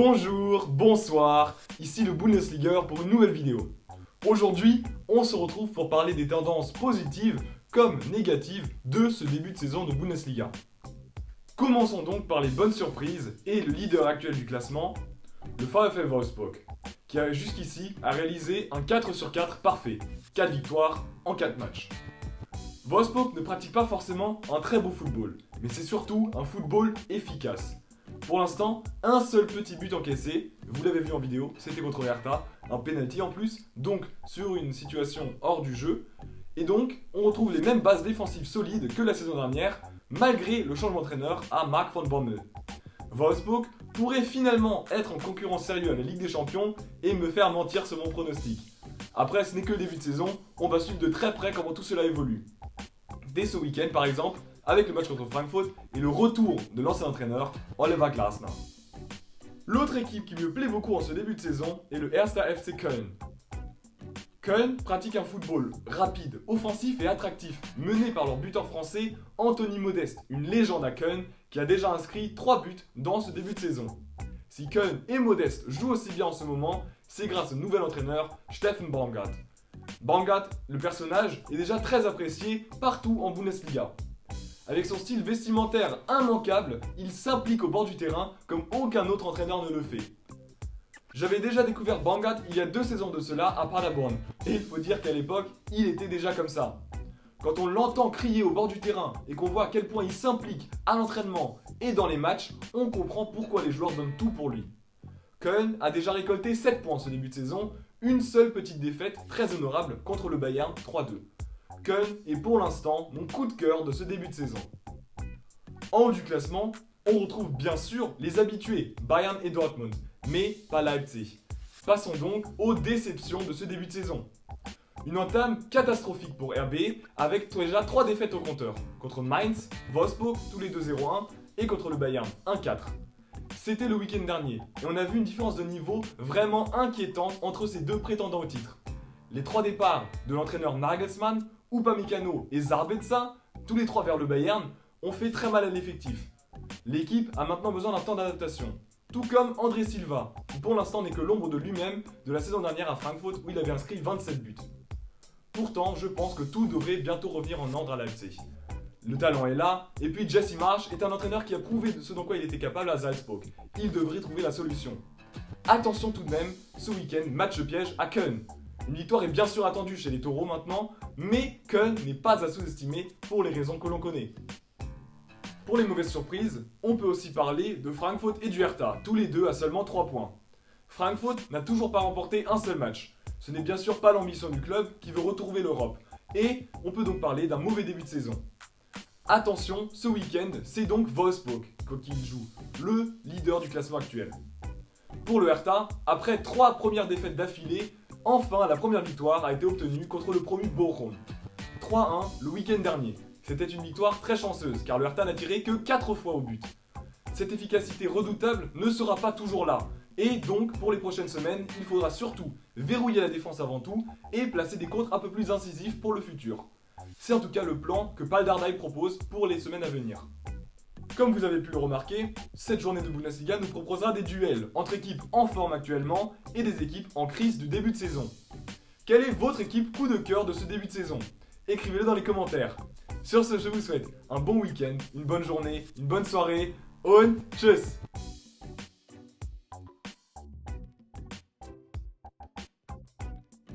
Bonjour, bonsoir, ici le Bundesliga pour une nouvelle vidéo. Aujourd'hui, on se retrouve pour parler des tendances positives comme négatives de ce début de saison de Bundesliga. Commençons donc par les bonnes surprises et le leader actuel du classement, le VfL Wolfsburg, qui jusqu'ici a réalisé un 4 sur 4 parfait, 4 victoires en 4 matchs. Wolfsburg ne pratique pas forcément un très beau football, mais c'est surtout un football efficace. Pour l'instant, un seul petit but encaissé, vous l'avez vu en vidéo, c'était contre Hertha, un penalty en plus, donc sur une situation hors du jeu. Et donc, on retrouve les mêmes bases défensives solides que la saison dernière, malgré le changement d'entraîneur à Mark van Bommel. Wolfsburg pourrait finalement être en concurrence sérieux à la Ligue des Champions et me faire mentir sur mon pronostic. Après, ce n'est que le début de saison, on va suivre de très près comment tout cela évolue. Dès ce week-end, par exemple, avec le match contre Francfort et le retour de l'ancien entraîneur Oliver Glasner. L'autre équipe qui me plaît beaucoup en ce début de saison est le 1. FC Köln. Köln pratique un football rapide, offensif et attractif, mené par leur buteur français Anthony Modeste, une légende à Köln qui a déjà inscrit 3 buts dans ce début de saison. Si Köln et Modeste jouent aussi bien en ce moment, c'est grâce au nouvel entraîneur Steffen Baumgart. Baumgart, le personnage, est déjà très apprécié partout en Bundesliga. Avec son style vestimentaire immanquable, il s'implique au bord du terrain comme aucun autre entraîneur ne le fait. J'avais déjà découvert Baumgart il y a 2 saisons de cela à Paderborn, et il faut dire qu'à l'époque, il était déjà comme ça. Quand on l'entend crier au bord du terrain et qu'on voit à quel point il s'implique à l'entraînement et dans les matchs, on comprend pourquoi les joueurs donnent tout pour lui. Köln a déjà récolté 7 points ce début de saison, une seule petite défaite très honorable contre le Bayern 3-2. Köln est pour l'instant mon coup de cœur de ce début de saison. En haut du classement, on retrouve bien sûr les habitués, Bayern et Dortmund, mais pas Leipzig. Passons donc aux déceptions de ce début de saison. Une entame catastrophique pour RB, avec déjà 3 défaites au compteur, contre Mainz, Wolfsburg, tous les deux 0-1, et contre le Bayern, 1-4. C'était le week-end dernier, et on a vu une différence de niveau vraiment inquiétante entre ces deux prétendants au titre. Les 3 départs de l'entraîneur Nagelsmann, Upamecano et Sabitzer, tous les 3 vers le Bayern, ont fait très mal à l'effectif. L'équipe a maintenant besoin d'un temps d'adaptation. Tout comme André Silva, qui pour l'instant n'est que l'ombre de lui-même de la saison dernière à Francfort où il avait inscrit 27 buts. Pourtant, je pense que tout devrait bientôt revenir en ordre à Leipzig. Le talent est là, et puis Jesse Marsch est un entraîneur qui a prouvé de ce dont quoi il était capable à Salzburg. Il devrait trouver la solution. Attention tout de même, ce week-end, match piège à Köln. Une victoire est bien sûr attendue chez les taureaux maintenant, mais Köln n'est pas à sous-estimer pour les raisons que l'on connaît. Pour les mauvaises surprises, on peut aussi parler de Francfort et du Hertha, tous les deux à seulement 3 points. Francfort n'a toujours pas remporté un seul match. Ce n'est bien sûr pas l'ambition du club qui veut retrouver l'Europe, et on peut donc parler d'un mauvais début de saison. Attention, ce week-end, c'est donc Wolfsburg qui joue, le leader du classement actuel. Pour le Hertha, après 3 premières défaites d'affilée, enfin la première victoire a été obtenue contre le promu Bochum. 3-1 le week-end dernier. C'était une victoire très chanceuse car le Hertha n'a tiré que 4 fois au but. Cette efficacité redoutable ne sera pas toujours là. Et donc, pour les prochaines semaines, il faudra surtout verrouiller la défense avant tout et placer des contres un peu plus incisifs pour le futur. C'est en tout cas le plan que Paul Dardai propose pour les semaines à venir. Comme vous avez pu le remarquer, cette journée de Bundesliga nous proposera des duels entre équipes en forme actuellement et des équipes en crise du début de saison. Quelle est votre équipe coup de cœur de ce début de saison? Écrivez-le dans les commentaires. Sur ce, je vous souhaite un bon week-end, une bonne journée, une bonne soirée und tschüss!